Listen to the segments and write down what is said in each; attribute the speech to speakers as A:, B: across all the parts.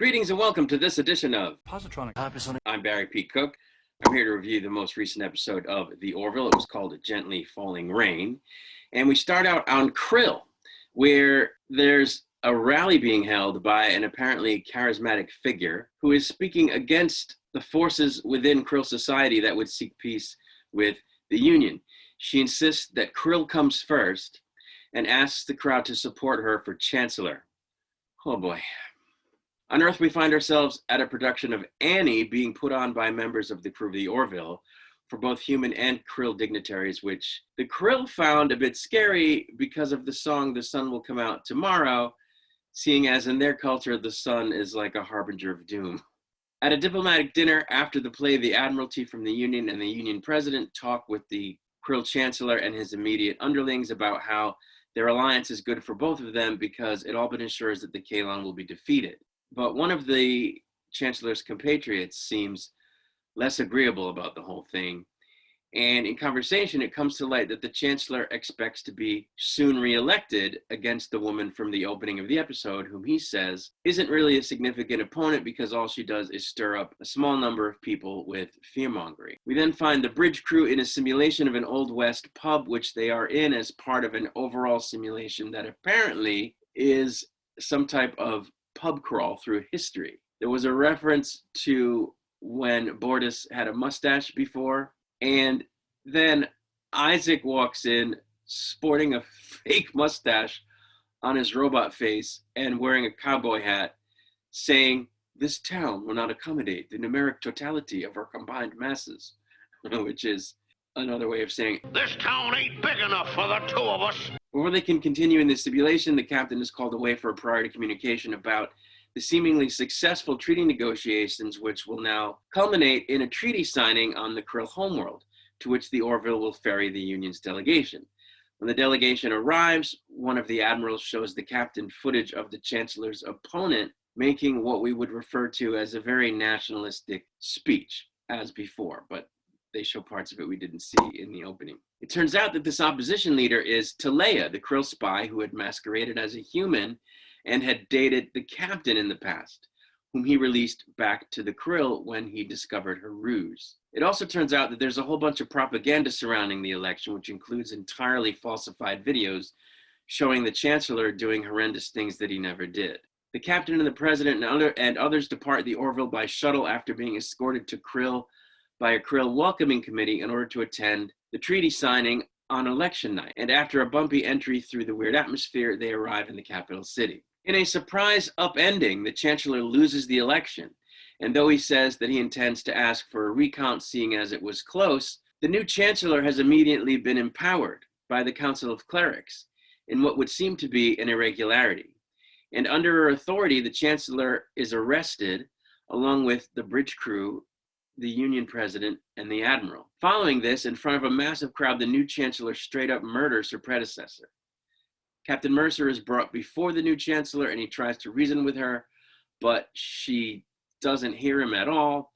A: Greetings and welcome to this edition of
B: Positronic.
A: I'm Barry P. Cook. I'm here to review the most recent episode of The Orville. It was called Gently Falling Rain. And we start out on Krill, where there's a rally being held by an apparently charismatic figure who is speaking against the forces within Krill society that would seek peace with the Union. She insists that Krill comes first and asks the crowd to support her for Chancellor. Oh boy. On Earth, we find ourselves at a production of Annie being put on by members of the crew of the Orville for both human and Krill dignitaries, which the Krill found a bit scary because of the song The Sun Will Come Out Tomorrow, seeing as in their culture, the sun is like a harbinger of doom. At a diplomatic dinner after the play, the Admiralty from the Union and the Union President talk with the Krill Chancellor and his immediate underlings about how their alliance is good for both of them because it all but ensures that the Kaylon will be defeated. But one of the Chancellor's compatriots seems less agreeable about the whole thing. And in conversation, it comes to light that the Chancellor expects to be soon re-elected against the woman from the opening of the episode, whom he says isn't really a significant opponent because all she does is stir up a small number of people with fear-mongering. We then find the bridge crew in a simulation of an Old West pub, which they are in as part of an overall simulation that apparently is some type of pub crawl through history. There was a reference to when Bortus had a mustache before, and then Isaac walks in sporting a fake mustache on his robot face and wearing a cowboy hat, saying, "This town will not accommodate the numeric totality of our combined masses," which is another way of saying,
C: "This town ain't big enough for the two of us."
A: Before they can continue in this simulation, the captain is called away for a priority communication about the seemingly successful treaty negotiations, which will now culminate in a treaty signing on the Krill homeworld, to which the Orville will ferry the Union's delegation. When the delegation arrives, one of the admirals shows the captain footage of the Chancellor's opponent making what we would refer to as a very nationalistic speech, as before, but they show parts of it we didn't see in the opening. It turns out that this opposition leader is Talea, the Krill spy who had masqueraded as a human and had dated the captain in the past, whom he released back to the Krill when he discovered her ruse. It also turns out that there's a whole bunch of propaganda surrounding the election, which includes entirely falsified videos showing the Chancellor doing horrendous things that he never did. The captain and the president and others depart the Orville by shuttle after being escorted to Krill by a Krill welcoming committee in order to attend the treaty signing on election night. And after a bumpy entry through the weird atmosphere, they arrive in the capital city. In a surprise upending, the Chancellor loses the election. And though he says that he intends to ask for a recount seeing as it was close, the new Chancellor has immediately been empowered by the Council of Clerics in what would seem to be an irregularity. And under her authority, the Chancellor is arrested along with the bridge crew, the Union President, and the Admiral. Following this, in front of a massive crowd, the new Chancellor straight up murders her predecessor. Captain Mercer is brought before the new Chancellor and he tries to reason with her, but she doesn't hear him at all.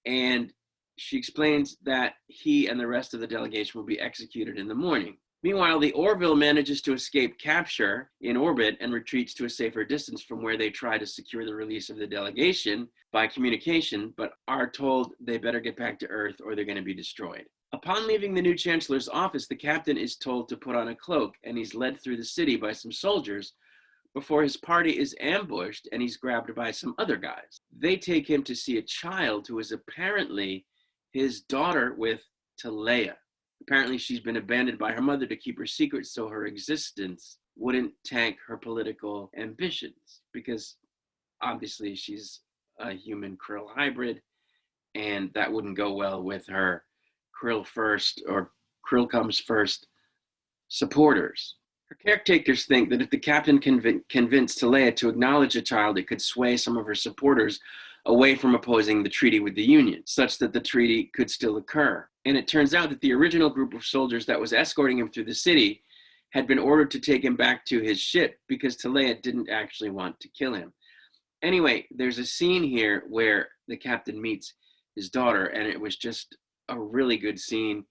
A: And she explains that he and the rest of the delegation will be executed in the morning. Meanwhile, the Orville manages to escape capture in orbit and retreats to a safer distance from where they try to secure the release of the delegation by communication, but are told they better get back to Earth or they're going to be destroyed. Upon leaving the new Chancellor's office, the captain is told to put on a cloak and he's led through the city by some soldiers before his party is ambushed and he's grabbed by some other guys. They take him to see a child who is apparently his daughter with Talea. Apparently, she's been abandoned by her mother to keep her secret so her existence wouldn't tank her political ambitions, because obviously she's a human Krill hybrid, and that wouldn't go well with her Krill first or Krill comes first supporters. Her caretakers think that if the captain convinced Talea to acknowledge a child, it could sway some of her supporters away from opposing the treaty with the Union, such that the treaty could still occur. And it turns out that the original group of soldiers that was escorting him through the city had been ordered to take him back to his ship because Talea didn't actually want to kill him. Anyway, there's a scene here where the captain meets his daughter, and it was just a really good scene.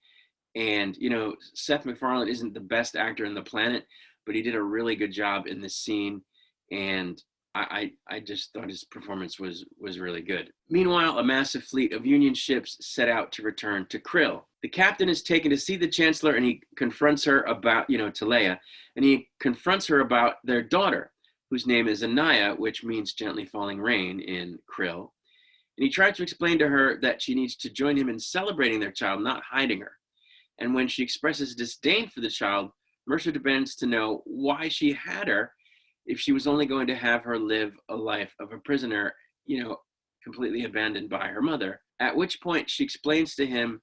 A: And, you know, Seth MacFarlane isn't the best actor on the planet, but he did a really good job in this scene. And I just thought his performance was really good. Meanwhile, a massive fleet of Union ships set out to return to Krill. The captain is taken to see the Chancellor, and he confronts her about, to Leia, and he confronts her about their daughter, whose name is Anaya, which means gently falling rain in Krill. And he tries to explain to her that she needs to join him in celebrating their child, not hiding her. And when she expresses disdain for the child, Mercer demands to know why she had her if she was only going to have her live a life of a prisoner, completely abandoned by her mother. At which point she explains to him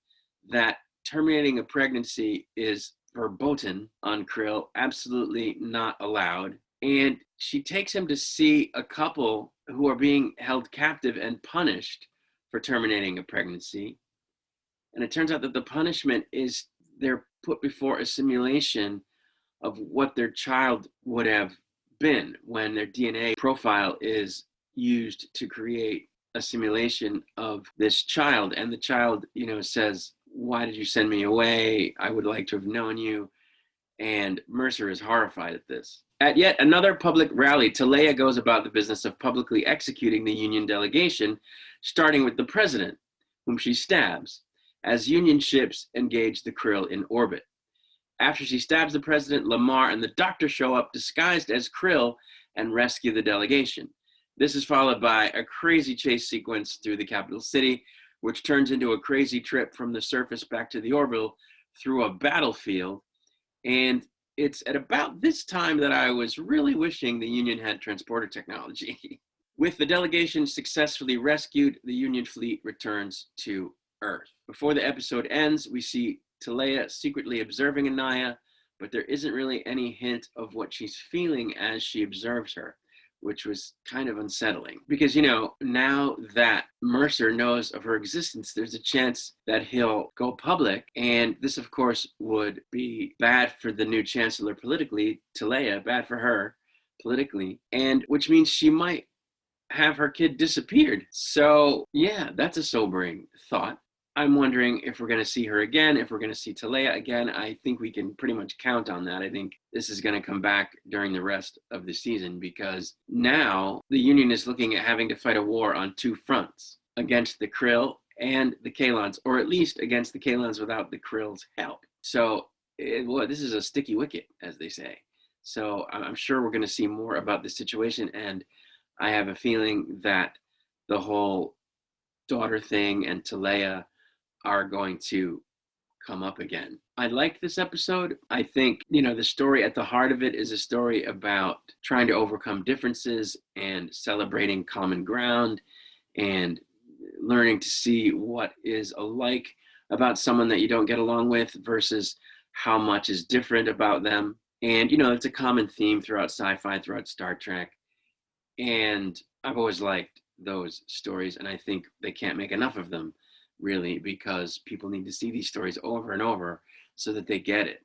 A: that terminating a pregnancy is verboten on Krill, absolutely not allowed. And she takes him to see a couple who are being held captive and punished for terminating a pregnancy. And it turns out that the punishment is they're put before a simulation of what their child would have been when their DNA profile is used to create a simulation of this child. And the child, says, "Why did you send me away? I would like to have known you." And Mercer is horrified at this. At yet another public rally, Leia goes about the business of publicly executing the Union delegation, starting with the president, whom she stabs, as Union ships engage the Krill in orbit. After she stabs the president, Lamar and the doctor show up disguised as Krill and rescue the delegation. This is followed by a crazy chase sequence through the capital city, which turns into a crazy trip from the surface back to the Orville through a battlefield. And it's at about this time that I was really wishing the Union had transporter technology. With the delegation successfully rescued, the Union fleet returns to Earth. Before the episode ends, we see Leia secretly observing Anaya, but there isn't really any hint of what she's feeling as she observes her, which was kind of unsettling. Because, now that Mercer knows of her existence, there's a chance that he'll go public. And this, of course, would be bad for the new chancellor politically, Leia, bad for her politically, and which means she might have her kid disappeared. So, yeah, that's a sobering thought. I'm wondering if we're going to see her again, if we're going to see Leia again. I think we can pretty much count on that. I think this is going to come back during the rest of the season, because now the Union is looking at having to fight a war on two fronts, against the Krill and the Kaylons, or at least against the Kaylons without the Krill's help. So, this is a sticky wicket, as they say. So I'm sure we're going to see more about this situation, and I have a feeling that the whole daughter thing and Leia are going to come up again. I like this episode. I think, the story at the heart of it is a story about trying to overcome differences and celebrating common ground and learning to see what is alike about someone that you don't get along with versus how much is different about them. And, it's a common theme throughout sci-fi, throughout Star Trek. And I've always liked those stories, and I think they can't make enough of them, really, because people need to see these stories over and over so that they get it,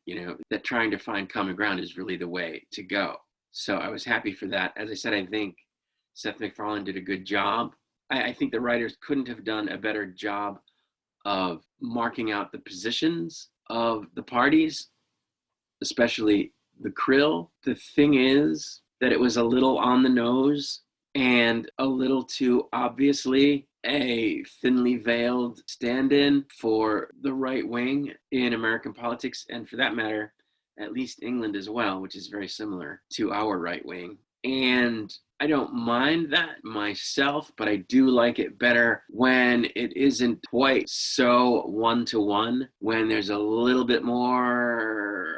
A: that trying to find common ground is really the way to go. So I was happy for that. As I said, I think Seth MacFarlane did a good job. I think the writers couldn't have done a better job of marking out the positions of the parties, especially the Krill. The thing is that it was a little on the nose and a little too obviously a thinly veiled stand-in for the right wing in American politics, and for that matter, at least England as well, which is very similar to our right wing. And I don't mind that myself, but I do like it better when it isn't quite so one-to-one, when there's a little bit more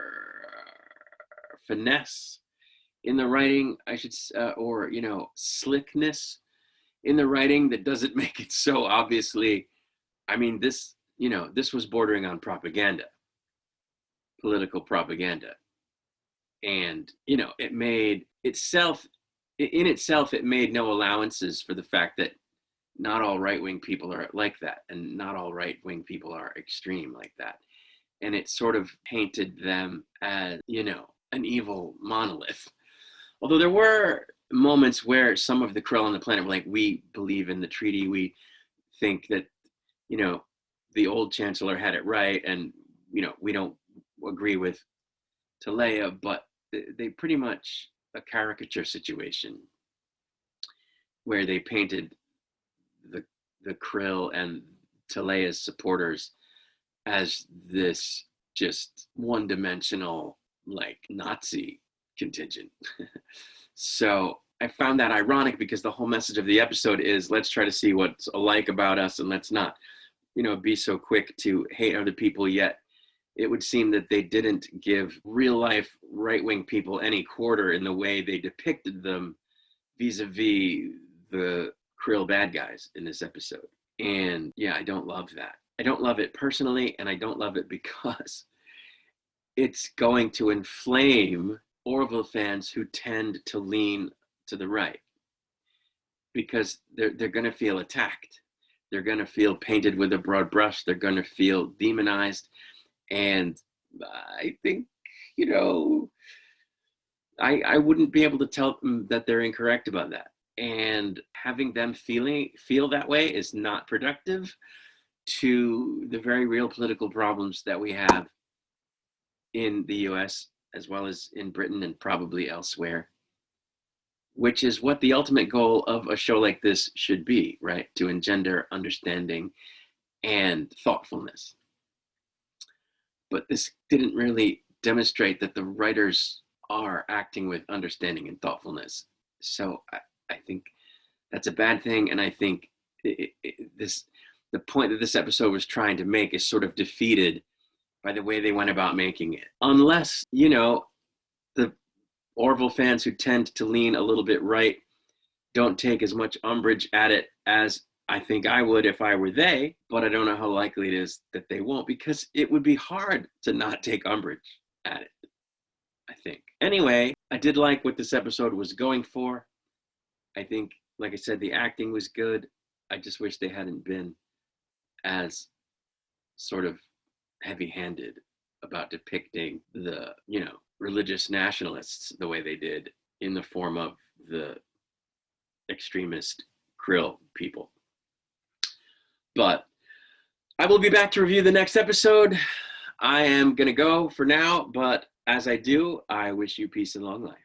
A: finesse in the writing, or slickness in the writing that doesn't make it so obviously. This was bordering on propaganda, political propaganda. And, it made itself, it made no allowances for the fact that not all right-wing people are like that, and not all right-wing people are extreme like that. And it sort of painted them as, an evil monolith. Although there were moments where some of the Krill on the planet were like, we believe in the treaty, we think that, the old chancellor had it right, and, we don't agree with Leia, but they pretty much a caricature situation where they painted the krill and Talea's supporters as this just one-dimensional, like, Nazi contingent. So I found that ironic because the whole message of the episode is, let's try to see what's alike about us and let's not, be so quick to hate other people. Yet it would seem that they didn't give real life right-wing people any quarter in the way they depicted them vis-a-vis the krill bad guys in this episode. And yeah, I don't love that. I don't love it personally, and I don't love it because it's going to inflame Orville fans who tend to lean to the right, because they're going to feel attacked. They're going to feel painted with a broad brush. They're going to feel demonized. And I think, I wouldn't be able to tell them that they're incorrect about that. And having them feel that way is not productive to the very real political problems that we have in the US, as well as in Britain and probably elsewhere, which is what the ultimate goal of a show like this should be, right? To engender understanding and thoughtfulness. But this didn't really demonstrate that the writers are acting with understanding and thoughtfulness. So I think that's a bad thing. And I think the point that this episode was trying to make is sort of defeated by the way they went about making it. Unless, the Orville fans who tend to lean a little bit right don't take as much umbrage at it as I think I would if I were they, but I don't know how likely it is that they won't, because it would be hard to not take umbrage at it, I think. Anyway, I did like what this episode was going for. I think, like I said, the acting was good. I just wish they hadn't been as sort of heavy-handed about depicting the, religious nationalists the way they did in the form of the extremist krill people. But I will be back to review the next episode. I am going to go for now, but as I do, I wish you peace and long life.